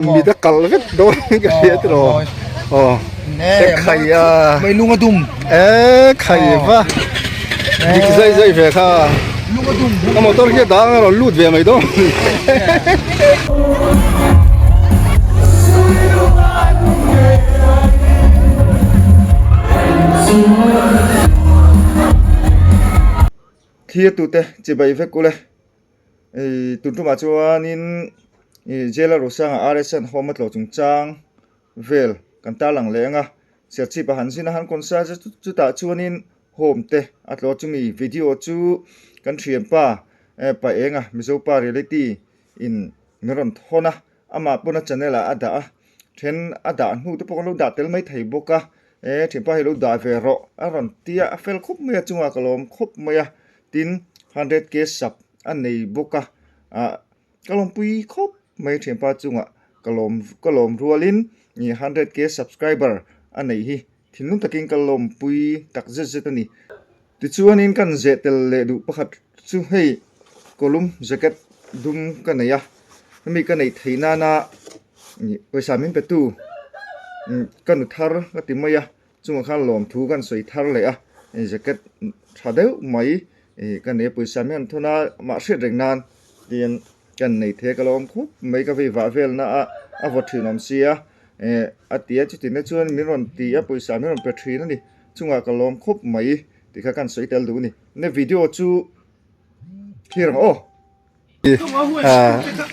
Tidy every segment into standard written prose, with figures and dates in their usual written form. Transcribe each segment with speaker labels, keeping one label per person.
Speaker 1: มีตะกัลเวทโดนกันเยอะตลอดอ๋อแต่ไข่
Speaker 2: ไม่ลุงกระดุม
Speaker 1: ไข่ปะดิกใส่เฟค่ะ
Speaker 2: ลุงกระดุม
Speaker 1: 那么多人打เราลูดเวียไม่ต้องที่ตุเตจะไปเฟกุเลยตุนทุมาจวนินเจลารุสังอาร์เอสเซนโฮมัตโลจุงจังเวลกันตาหลังเลงอ่ะเสียชีพหันสินะหันคนซาจะจุดตาจวนินโฮมเตอัตโลจุมีวิดีโอจูกันเทียมป้าไปเองอ่ะมิโซป้าเรียลิตี้อินเมรอนทอนะอามาปุนัจเนล่ะอาดาเทนอาดาหูตุปกลูดาเตลไม่ไทยบกะเทียมป้าให้ลูดาเวโรอารอนเตียเฟลคบเมียจุงอากลมคบเมียติน100 เคสับอันนี้บกะกลมปุยคบไม่เทียมป้าจุงอ่ะกลมรัวลินนี่100 เค subscriber อันนี้ฮิทิ้งนุ่งตะกินกลมปุยตักเจตันนี่ติดชวนนินกันเจตเลดูประคัดชูให้กลุ่มแจ็คเก็ตดุมกันไหนอะมีกันไหนที่นานี่ไปสามินเป็ดตู้กันอุทาร์ก็ติมายะจุงข้าลมทูกันสวยทาร์เลยอะแจ็คเก็ตชาเดวไม่กันไหนไปสามินทุน่ามาเสียแรงนานเดียนกันไหนเทกลมคุบไม่ก็ไปว่าเวลนะอะวัตถุน้ำเสียอาทิตย์จุดนี้ชวนมีรอนตีอะไปสามินเป็ดทีนั่นนี่จุงกลมคุบไม่ที่ข้ากันสวยเตลดูนี่ในวิดีโอจูที่เรา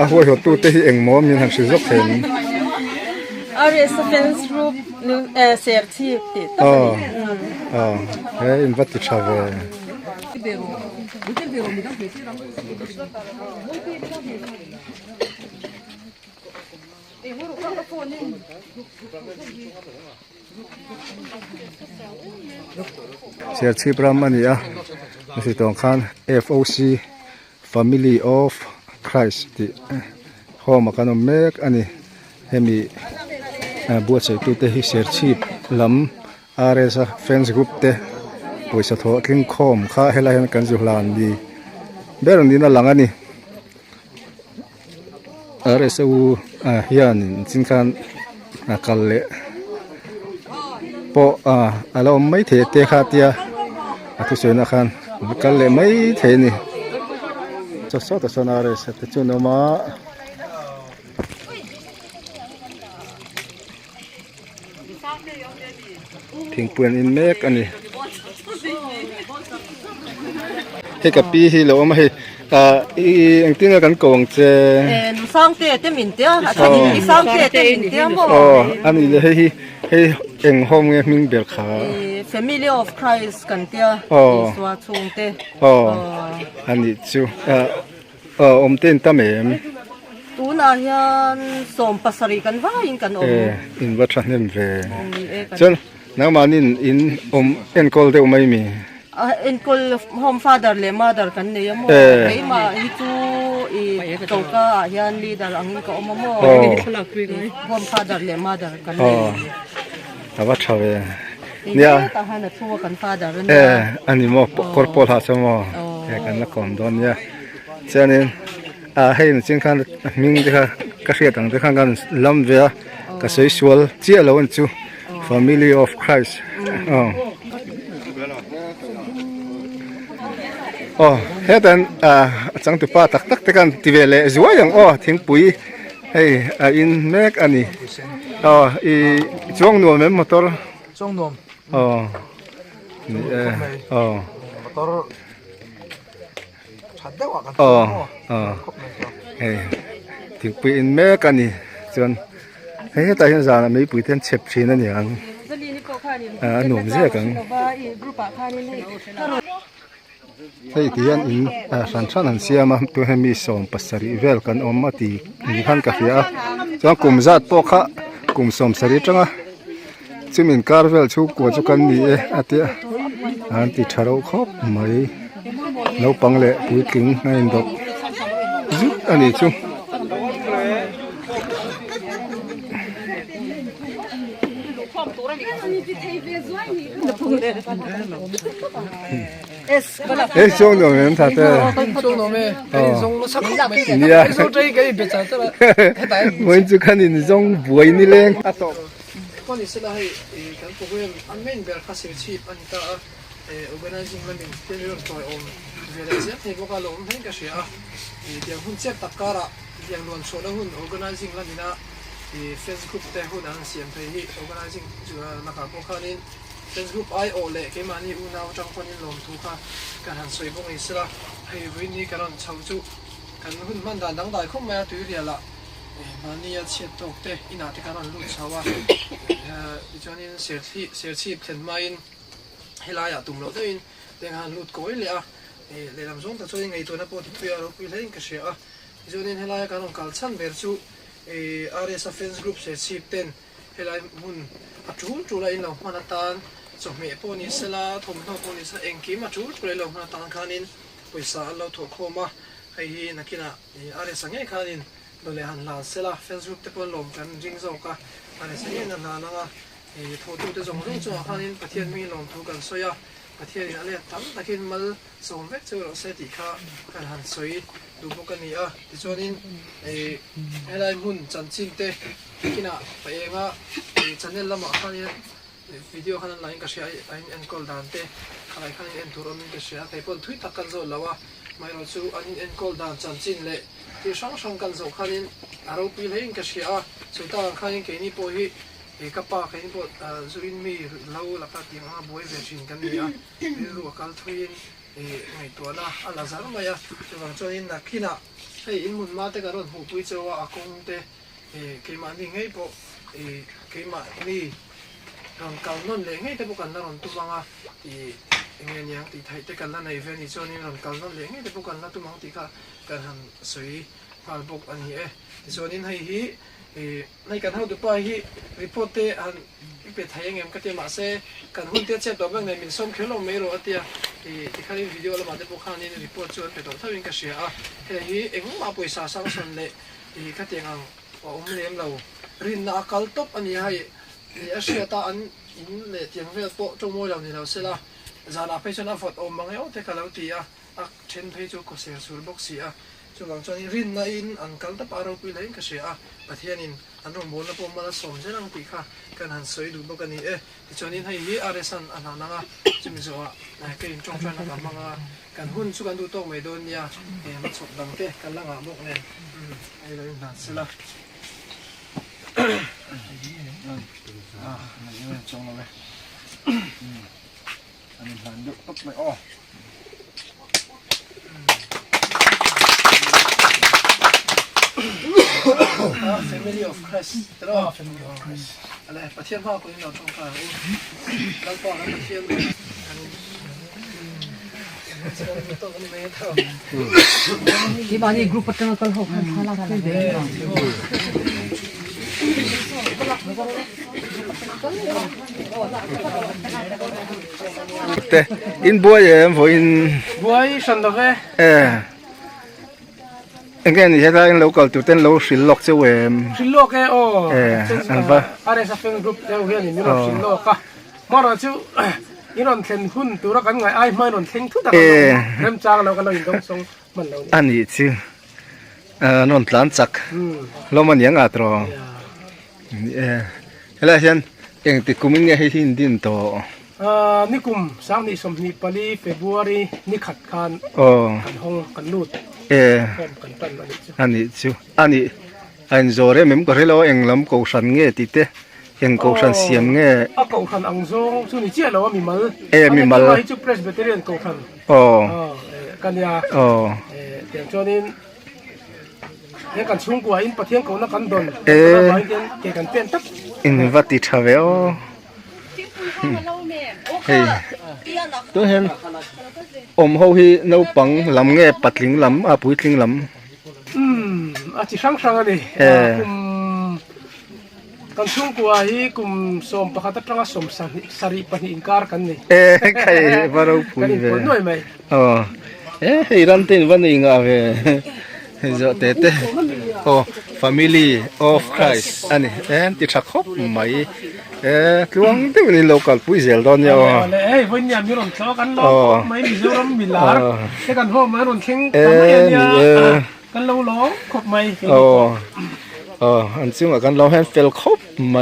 Speaker 1: หัวหัวตู้ที่เองมอมีทางสื่อสาร
Speaker 3: RS Fans Group CRT ติด
Speaker 1: อินวัตถุชาวเวเสียชีพประมาณนี้นี่สิตรงข้าง FOC Family of Christ ที่ห้องมากันเมกอันนี้เฮมีบัวใจตุเตฮิเสียชีพลำอาร์เอสแฟนส์กรุ๊ปเตปุยสะท้อคลิงคอมข้าเฮลัยกันจุลานดีเบรนดีน่าหลังอันนี้อาร์เอสอูยันจินกันกัลเล่พอเราไม่เทเตขาเตียทุกส่วนนะครับกัลเล่ไม่เทนี่จะสอดสนาร์เอสแต่จุนมาพิงเปลี่ยนอินเมกอันนี้ให้กับปีที่เราไม่ให้อันที่เรากันโกงเจ
Speaker 3: นุสังเตะเต็มอินเดียอันนี้สังเตะเต็มอินเดียมั้ง
Speaker 1: อันนี้เลยให้เองห้องเงี้ยมิงเบียร์ขา
Speaker 3: Family of Christ กันเตียสวาชงเตะ
Speaker 1: อันนี้จูมเต้นตามเอ็ม
Speaker 3: ตูน่าเห็นสมปัสริกันว่าอินกัน
Speaker 1: อินวัชระเนมเวจนนักมานินอินเอ็นโกลเดอไม่มี
Speaker 3: เอ็นโกล home father เลย mother กันเนี่ยมั้งไอ้มาฮิตูตัวก็เห็นลีดาอังก็อมมั้งhome father เลย mother กันเนี่ย
Speaker 1: วัชระเว
Speaker 3: เนี่ยต่างหากทั่วกัน father เนี่ย
Speaker 1: อันนี้มั้งคอร์ปอลฮาสมั้งกันนักคอมดอนเนี่ยเช่นนี้ให้จริงๆมิงเด็กก็เสียตังค์เด็กกันลำเวียก็สวยสวยเจ้าเราวันจู Family of Christ เฮ้ยแต่จังตุป้าตักแต่กันที่เวลาสวยอย่างทิ้งปุ๋ยให้อินเมกอันนี้อีจ้องนวลเหมือนมอเตอร์
Speaker 2: จ้องนวล
Speaker 1: นี่
Speaker 2: มอเตอร์ชัดได้ว่ากัน
Speaker 1: เฮ้ยถึงปุ๋ยอินเมกันนี่ส่วนเฮ้ยแต่ยังสารไม่ปุ๋ยเทียนเช็บชีนั่นอย่างหนุ่มเสียกันใช่ที่ยันอินสันชันเสียมาตัวให้มีสมปัสริเวลกันอมมาตีมีขันกาแฟจังกลุ่มจัดพวกข้ากลุ่มสมสริจังซึ่งมีการเวลชูกวดจุกันนี่อาทิตย์อันที่ชาร์ลครบไม่เราปังเละปุ๋ยกิ่งในดอกจุดอันนี้จุ
Speaker 3: S bala
Speaker 2: 에 정도면 다들
Speaker 4: 정도면 좀 sakop mai
Speaker 2: 야
Speaker 4: so trai cái bị chả tức là tại
Speaker 2: 먼저 가는 정 보이니래
Speaker 4: con thì sẽ là hay cái program anh men ber khá sẽ chip anh ta organizing là mình tên luôn rồi om về đây sẽ thì có cả lồng hay cái gì à tiếng hun chết tất cả ra tiếng luôn số đó hun organizing là mình à Facebook te hun anh xem thấy organizing chưa là cả có khá nên Facebook ai ở lệ cái mà ni u nào trong con in lồng thu khá cái hàng soi bông ấy sẽ là hay với ni cái lần chào chú cái hun man đàn đăng đại không mà tùy liền là mà ni chết tộc te ina thì cái lần lúc sau à cho nên sẽ chip thêm mai hay là ya tung lo tới để hàng lụt cối lệ à để làm giống ta cho nên ngày tôi nó bỏ thì bây giờ tôi lấy cái gì à cho nên hay là cái lòng cào chăn về chú RS Fans Group sẽ chip tên hay là muốn chú lại lòng hoa tan cho mẹ poni sẽ là thùng thau poni sẽ anh kiếm mà chú lại lòng hoa tan khanin pesa lo thọ khô mà hay na kina RS ngay khanin rồi lại hàng là sẽ là Fans Group te pon lòng kan ring zo ka RS ngay là nga thọ tu te zong rong cho khanin pathian mi lòng thu kan soya pathian ale tam takin mal som vek chu ro se ti kha kan han soi du bo kan ni a ti chonin helai mun chan chin te kina pa enga channel lama khanin video khanan line ka share an call dan te khalai khanin en turon ka share te pon thui tak kan zo lawa mai ro chu an en call dan chan chin le ti sang kan zo khanin aro pi lein ka share chu ta khanin ke ni po hi kappa cái bộ zuin mi lâu là các tiếng hoa bôi về chuyện cái này à ví dụ các thuê ngày tuần à là giá mà ya cho nên là khi nào hay in muốn mà thế cái đó hụt bôi cho à công thế cái mà đi ngay bộ cái mà đi còn cầu non lấy ngay thế bộ cần là còn tu bằng à thì nghe nhàng thì thấy thế cần là này về thì cho nên còn cầu non lấy ngay thế bộ cần là tu bằng thì cả cần hàng suy phản bội anh ấy thì cho nên hay hiในการเท่าดูไปที่รีพอร์ตเตอันที่เป็นไทยเงี้ยก็เตมาเซ่การหุ่นเตี้ยเช็ดตัวแบบในมินส้มเขียวลงไม่รู้ว่าเตี้ยที่ข้านี้วิดีโอเรามาได้พวกข้านี้รีพอร์ตชวนไปตัวเท่าวิ่งกระเสียเฮ้ยเอ็งมาป่วยสาสังสนเลยข้าเตียงว่าอุ้มเลี้ยงเรารินนักคัลตบอันนี้ให้อาเซียตาอันอินเลยเตียงเวลโปจงมวยเราเนี่ยเราเสียละจานาเพชรนาฟอดอมบางเอ้าแต่ก็เราตีเช่นเพชรก็เสียสูรบกเสียช่วงหลังจากนี้รินน่ะอินอันคัลตบอารมณ์ไปเลยก็เสียประเทศนี้อันรวมบนแล้วพวกมันสมเจริญปีค่ะการหันสวยดูบอกกันนี่ที่จนี้ให้ฮีอาร์สันอันนั้นนะจะมีส่วนการกินจงชันกับมังการหุ้นสุกันดูโตไม่โดนเนี่ยมันสดดังเตะกันละงาบกเนี่ยไอ้เลยนั่นสิละนี่จงเลยอันนี้หันดูปุ๊บไม่อ้อFamily of Christ แต่ว่า Family of Christ อะไรประเทศพ่อคนที่เราต้องการแล้วก็แล้วประเทศต้องกันไม่เท่าที่บ้านนี้กลุ่มพัฒนาการเขาข้าราชการเด็ก
Speaker 2: 때 인보에 보인
Speaker 4: Boy 산다게
Speaker 2: 에 Again, hiện tại local tụi tên lâu xịn lọc cho em.
Speaker 4: xịn lọc cái
Speaker 2: anh ba.
Speaker 4: RS Fans Group theo hiện thì nó xịn lọc cả. Mà rồi chứ, 이런 된 훈 돌아가는 거 아이 말은 생투다. 램장 나가 너 인동성 만나오.
Speaker 2: 아니 지. non plan chắc. Loman yang atro. Hela hiện yang ti kuming nghe hay tin din to.
Speaker 4: Ni kum sang ni som ni pali February ni khat khan. Kan hong kan lut.
Speaker 2: Ani chu ani anh rồi mình có thể lo anh làm cầu sản nghe tí thế anh cầu sản xiêm nghe
Speaker 4: cầu sản ang zo chu ni chia lo mi mal
Speaker 2: mi mal
Speaker 4: ai chu Presbyterian cầu sản kan ya tiang cho nên cái kan chung của in pathian cầu nó kan don cái kan pen tap
Speaker 2: in vắt đi thà véo tôi hen hậu hi nấu bằng làm nghe bát linh lắm bùi linh lắm
Speaker 4: chỉ sang sang này kan chung của hi kum som pakhat atanga som sari pani inkar kan ni
Speaker 2: kai varau pui ve
Speaker 4: noi mai
Speaker 2: hei ran ten van inga ve zo te family of Christ อันนี้ติดชักครบไหมลวงที่วันนี้ local ปุ้ยเซลตอนนี้
Speaker 4: วันนี้มีรถล้อกันล้อไม่มีรถมีลาแต่กันพ่อมารถเข่งทำไมเนี่ยกันล้อขบไม่
Speaker 2: อันซึ่งกันเราให้เฟลครบไหม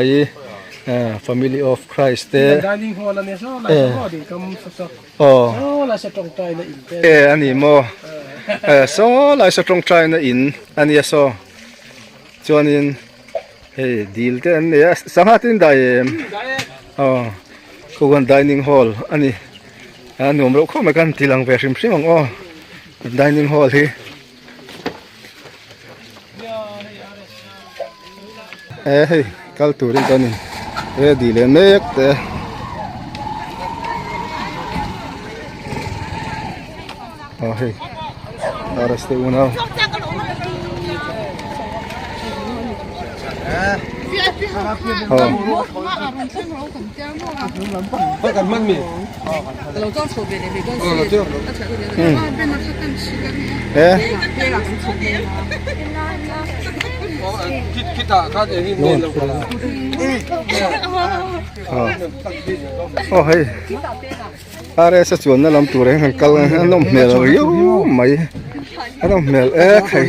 Speaker 2: family of Christ
Speaker 4: dining hall เนี่ยซ้อหลายซ้อดีกำสักหลายสตรงใจนะอิน
Speaker 2: อันนี้โมซ้อหลายสตรงใจนะอินอันนี้ซ้อจวนอินดีลเต้อันนี้สังหารที่ได้คู่กัน dining hall อันนี้หนุ่มเราเข้ามากันที่หลังเวริมซิมังdining hall ที่กัลตูริกันนี่ดีเลยเน็กเต้arreste uno
Speaker 5: กันมั่งมี
Speaker 3: เราต้องโชว์เบลเลยก็
Speaker 5: คิดถ้าเองนี่เนี่ยเรา
Speaker 2: are sa chuan na lam tur han kal an nom mel rio mai an nom mel khai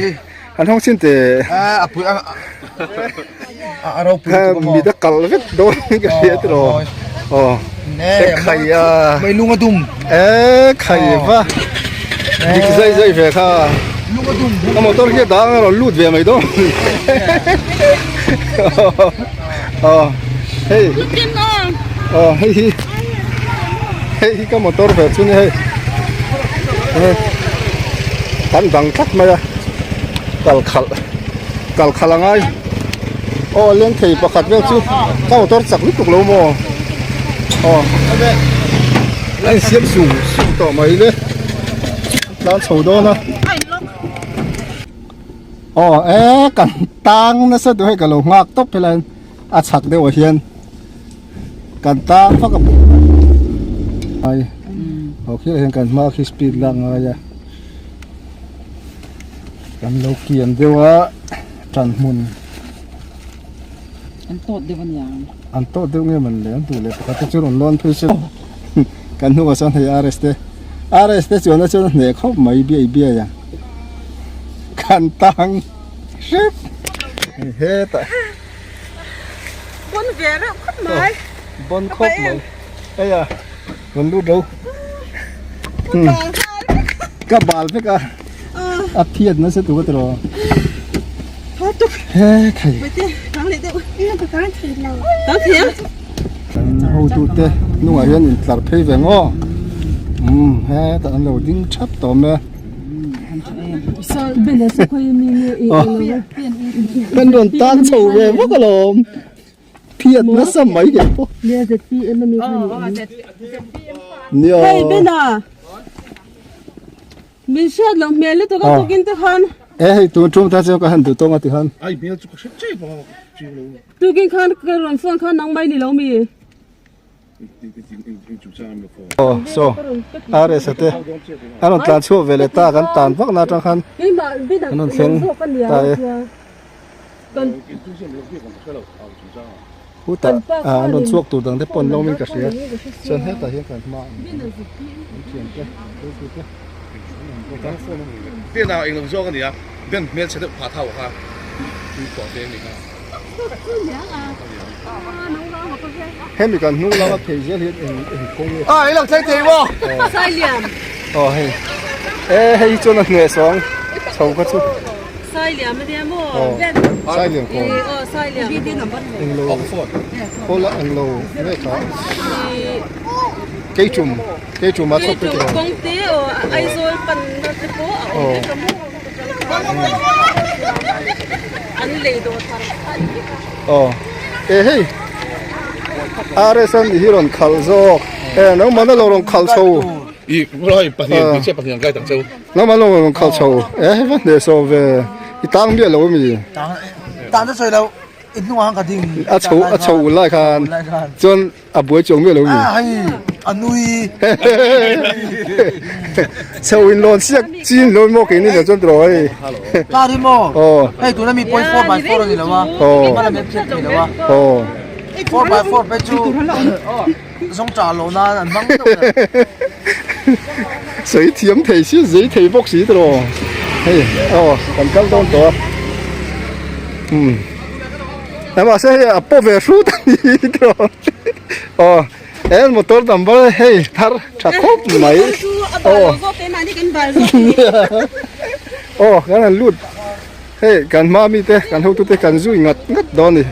Speaker 2: an hong sin te
Speaker 1: apu aro pu
Speaker 2: mi da kal vet do ka riat ro khai
Speaker 1: mai lunga dum
Speaker 2: khai va dik zai zai ve kha
Speaker 1: lunga dum
Speaker 2: na motor hi da ro lut ve mai do hey hey cái motor về xuống đây cắn vàng cắt mà cào khal là ngay lên thầy bạc hạt về chứ cái motor sạc lít tục lâu mò anh xiêm sùng tỏ mấy đấy đang sầu đó nè cắn tang nó sẽ đuổi cái lồng ngạc tóc thế này sạc đây ở hiền cắn tang phát cáiโอเคเห็นกันมากที่สปีดลังอะไรกันเราเขียนเดี๋ยวว่าจันมุน
Speaker 3: อันโตเดี๋ยววันยัง
Speaker 2: อันโตเดี๋ยวเงี้ยมันเลยอันตัวเลยปกติจะร้อนร้อนเพื่อจะกันหัวสันให้อาร์เอสเตจวนนั้นจวนเนี่ยเขาไม่เบี้ยอย่างกันตังชิบเฮ้แต่
Speaker 3: บนเวรขึ้นมา
Speaker 2: บนครบไหมเอ้ยมันรู้ดูก็บาลไปกันอัดเทียนนั่นสิตัวตลอดเฮ้ยใครต้องเทียนหูดูเต้นุ่งอะไรนี่หลับเพย์เวงอ๋อเฮ้ยแต่อันเราดิ้งชับต่อมาเป็นโดนตั้งโชว์เวงพวกเราเพียรนั่นสมัยเด็กพวกเนี่ยจะตีเอ็มมีคนเนี่ย
Speaker 3: เฮ้ยเป็นอ่ะมีเชือกหลังเมล์ตัวก็กินตัวขัน
Speaker 2: ตัวจุ่มท่าเจ้าก็หันตัวโตมาที่หัน
Speaker 3: ตัวกินขันกระรอนส่วนขันน้องใบนี่เรามี
Speaker 2: so are sa te anon tlan chu vele ta kan tan vak na tang khan anon thleng ta huta anon chuak tu dang te pon lo min ka sia chan he ta hi kan ma
Speaker 5: 电脑用做个你啊，变面吃的爬头哈，你广电你看。
Speaker 2: he mi kan nu la ma phei zel hi kong
Speaker 1: ai lak chai chei bo
Speaker 3: sai liam
Speaker 2: hey chon nge song chau ka chu
Speaker 3: sai liam ma dia mo
Speaker 2: sai liam ko
Speaker 3: sai liam bi din number
Speaker 2: ko la ang lo ne ka cây chùm mà chụp cái
Speaker 3: công ty ai rồi phần cái phố anh lấy đồ
Speaker 2: thằng hey are san hi ron khal zo nó mà nó lo ron khal chou
Speaker 5: rồi bắt hiện cái thằng châu
Speaker 2: nó mà lo ron khal chou vấn đề so về tang bia lo mi
Speaker 1: tang nó soi đâu
Speaker 6: ít nuông hàng cả đình
Speaker 2: อาโชว์ไล่คัน
Speaker 6: lại khan
Speaker 2: จนบวยจงไม่รู้อยู่
Speaker 6: hay anh nuôi
Speaker 2: โชว์อินโลนเสียจีนโลนโมกินี่เดี๋ยวจนรอย
Speaker 6: ca đi mò
Speaker 2: โอ้
Speaker 6: hey tụi nó mi point 4x4 rồi là wa mà là mép chết rồi là wa
Speaker 2: โอ้
Speaker 6: 4x4 bé chú giống trả lỗ na anh bắn đâu
Speaker 2: 水甜提先水提卜士得咯，嘿，哦，咁簡單咗，係嘛？所以啊，波về數得呢度，哦，誒，冇多咁多，嘿，他查克唔係，哦，哦，咁係錄，嘿，กัน媽咪的，กัน好多的，กัน豬壓到你。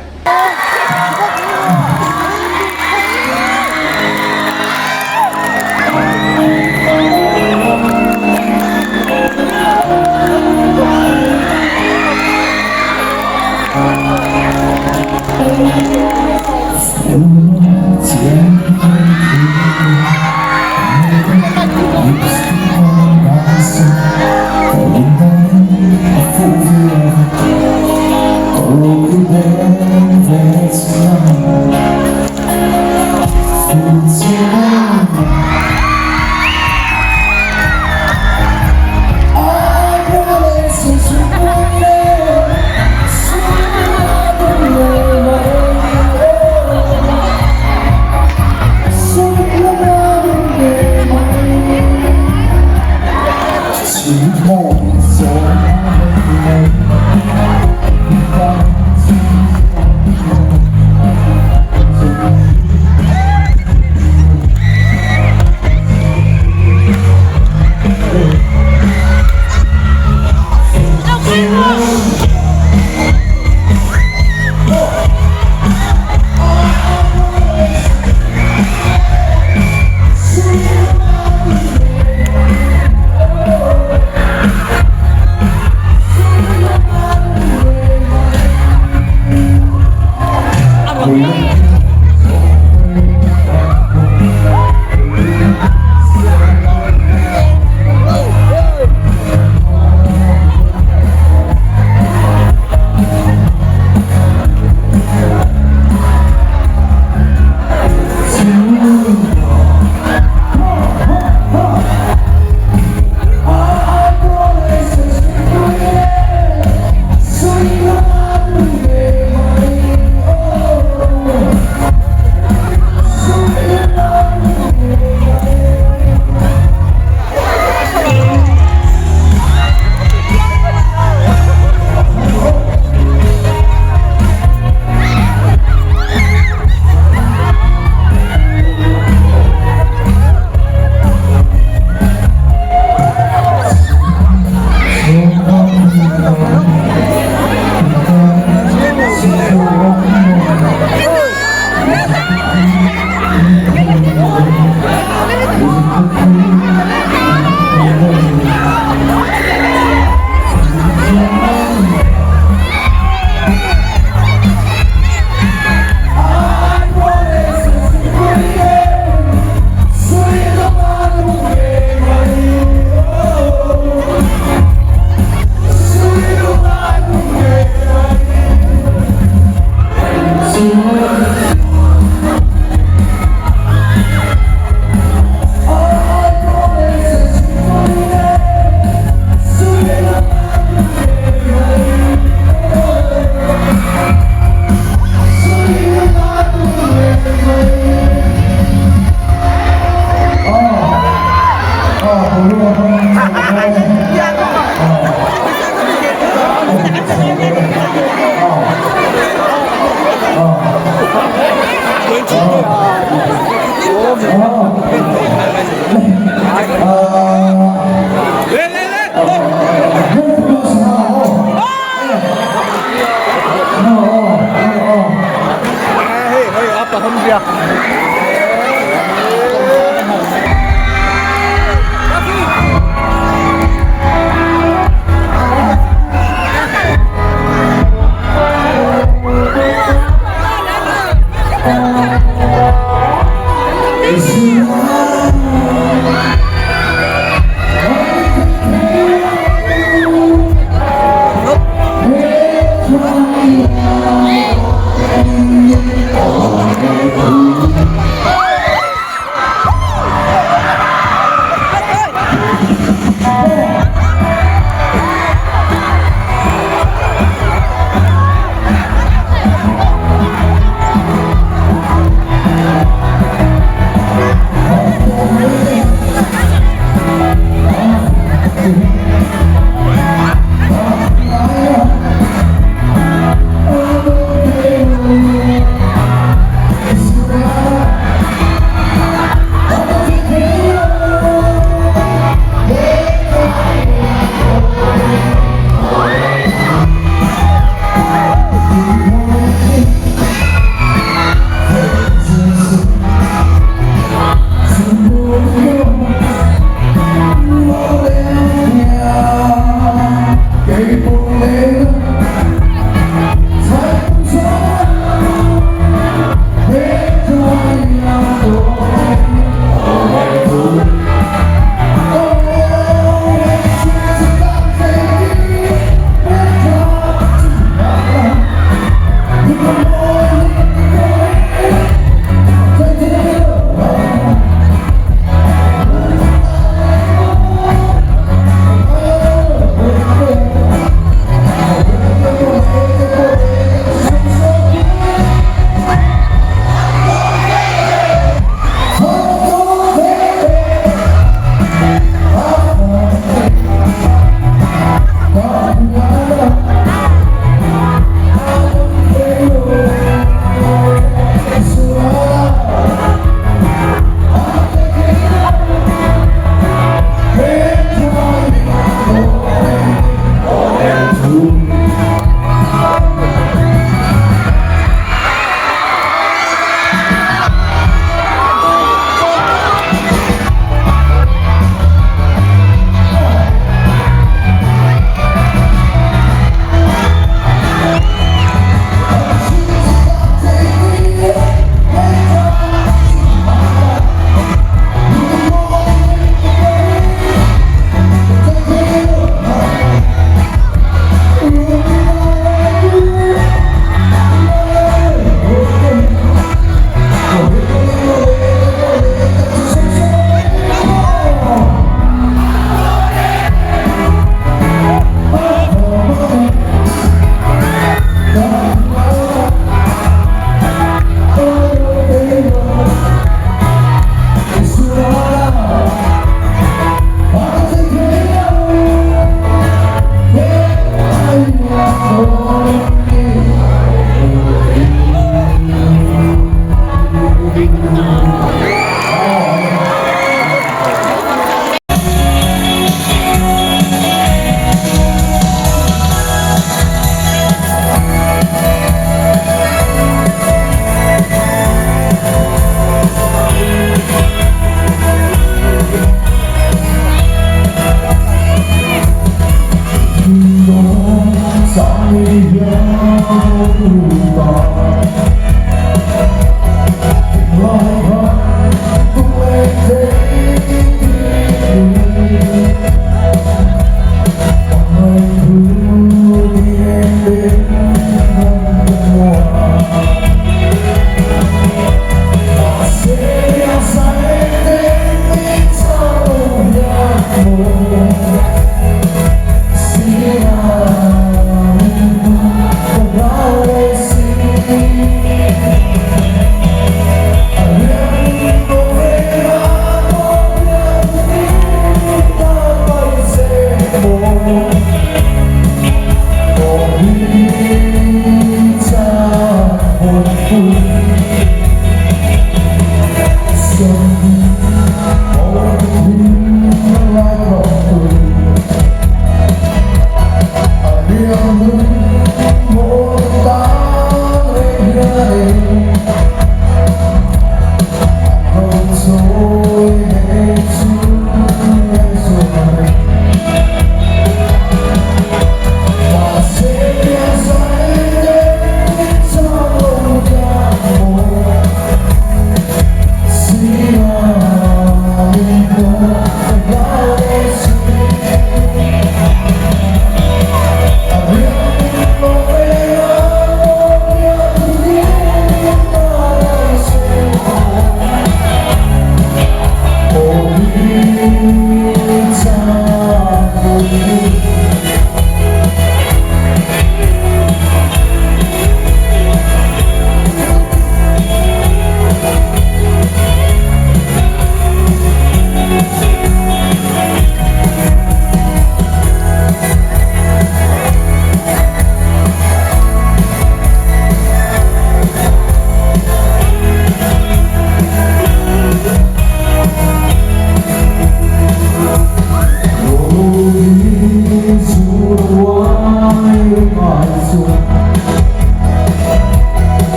Speaker 7: It's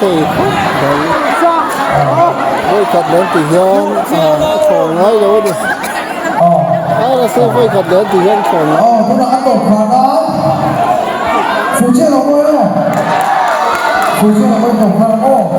Speaker 2: thì đấy với cật lớn thì hiên khổ ngay đâu đi ai là sẽ với cật lớn thì hiên khổ
Speaker 6: tôi đã ăn tổng khả đó phụ chiếc nó mới đâu phụ chiếc nó mới tổng khả đó